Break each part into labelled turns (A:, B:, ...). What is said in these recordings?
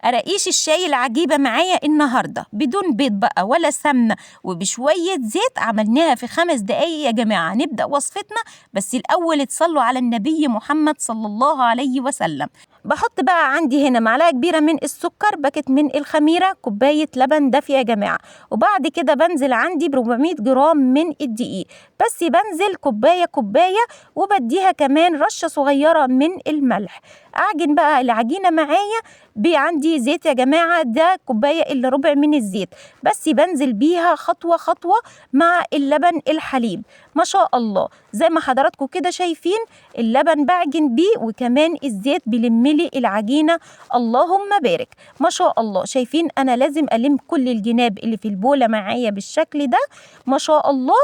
A: قراقيش الشاي العجيبة معايا النهاردة بدون بيض بقى ولا سمنة وبشوية زيت، عملناها في 5 دقايق يا جماعة. نبدأ وصفتنا، بس الأول تصلوا على النبي محمد صلى الله عليه وسلم. بحط بقى عندي هنا معلقة كبيرة من السكر، باكت من الخميرة، كوباية لبن دافية يا جماعة، وبعد كده بنزل عندي ب 400 جرام من الدقيق، بس بنزل كوباية وبديها كمان رشة صغيرة من الملح. أعجن بقى العجينة معايا عندي زيت يا جماعة، ده كوباية إلا ربع من الزيت، بس بنزل بيها خطوة مع اللبن الحليب. ما شاء الله زي ما حضراتكم كده شايفين اللبن بعجن بيه، وكمان الزيت بيلملي العجينة. اللهم بارك، ما شاء الله. شايفين أنا لازم ألم كل الجناب اللي في البولة معايا بالشكل ده، ما شاء الله.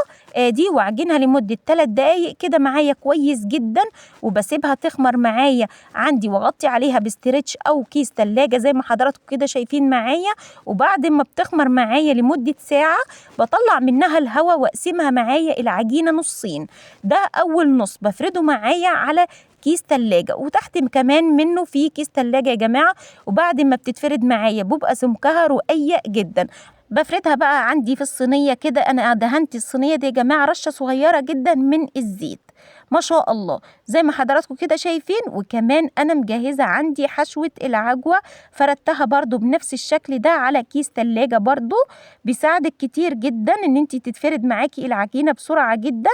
A: دي وأعجنها لمدة 3 دقايق كده معايا كويس جدا، وبسيبها تخمر معايا عندي، واغطي عليها بستريتش او كيس تلاجة زي ما حضراتكم كده شايفين معايا. وبعد ما بتخمر معايا لمدة ساعة بطلع منها الهواء واقسمها معايا العجينة نصين. ده اول نص بفرده معايا على كيس تلاجة، وتحت كمان منه في كيس تلاجة يا جماعة. وبعد ما بتتفرد معايا بيبقى سمكها رقيق جدا. بفردها بقى عندي في الصينية كده. أنا دهنت الصينية دي يا جماعة رشة صغيرة جدا من الزيت، ما شاء الله زي ما حضراتكم كده شايفين. وكمان أنا مجهزة عندي حشوة العجوة، فردتها برضو بنفس الشكل ده على كيس تلاجة، برضو بيساعدك كتير جدا إن انتي تتفرد معاكي العجينة بسرعة جدا،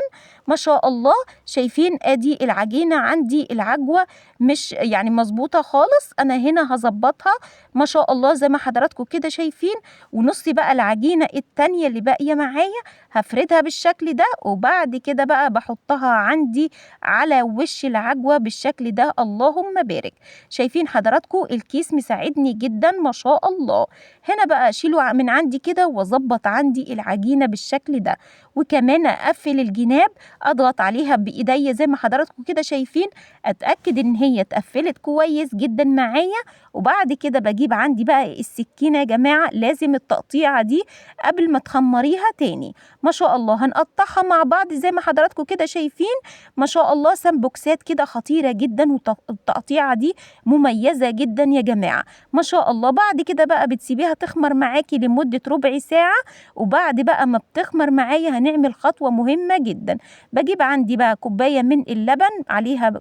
A: ما شاء الله. شايفين ادي العجينة عندي العجوة مش يعني مظبوطة خالص، أنا هنا هظبطها ما شاء الله زي ما حضراتكم كده شايفين. ونصي بقى العجينة التانية اللي باقية معايا هفردها بالشكل ده، وبعد كده بقى بحطها عندي على وش العجوة بالشكل ده. اللهم بارك. شايفين حضراتكم الكيس مساعدني جدا ما شاء الله. هنا بقى اشيله من عندي كده واظبط عندي العجينة بالشكل ده، وكمان اقفل الجناب، اضغط عليها بايديا زي ما حضراتكم كده شايفين، اتاكد ان هي اتقفلت كويس جدا معايا. وبعد كده بجيب عندي بقى السكينة يا جماعة، لازم التقطيعة دي قبل ما تخمريها تاني، ما شاء الله. هنقطعها مع بعض زي ما حضراتكم كده شايفين، ما شاء الله. سمبوكسات كده خطيرة جدا، والتقطيعة دي مميزة جدا يا جماعة، ما شاء الله. بعد كده بقى بتسيبيها تخمر معاكي لمدة ربع ساعة، وبعد بقى ما بتخمر معايا هنعمل خطوة مهمة جدا. بجيب عندي بقى كوباية من اللبن، عليها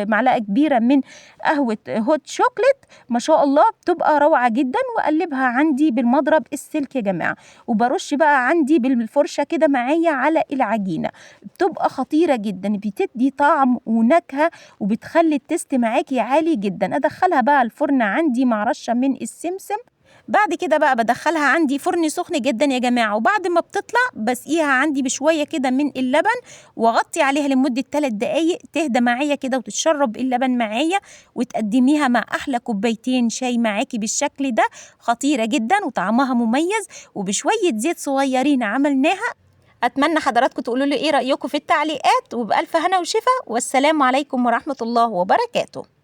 A: معلقة كبيرة من قهوة هوت شوكليت، ما شاء الله بتبقى روعة جدا. وأقلبها عندي بالمضرب السلك يا جماعة، وبرش بقى عندي بالفرشة كده معايا على العجينة، بتبقى خطيرة جدا، بتدي طعم ونكهة، وبتخلي التست معاكي عالي جدا. أدخلها بقى الفرن عندي مع رشة من السمسم. بعد كده بقى بدخلها عندي فرن سخن جدا يا جماعة، وبعد ما بتطلع بسقيها عندي بشوية كده من اللبن، واغطي عليها لمدة 3 دقايق تهدى معايا كده وتتشرب اللبن معايا، وتقدميها مع أحلى كوبايتين شاي معاكي بالشكل ده. خطيرة جدا وطعمها مميز، وبشوية زيت صغيرين عملناها. أتمنى حضراتكم تقولوا لي إيه رأيكم في التعليقات، وبألف هنا وشفا، والسلام عليكم ورحمة الله وبركاته.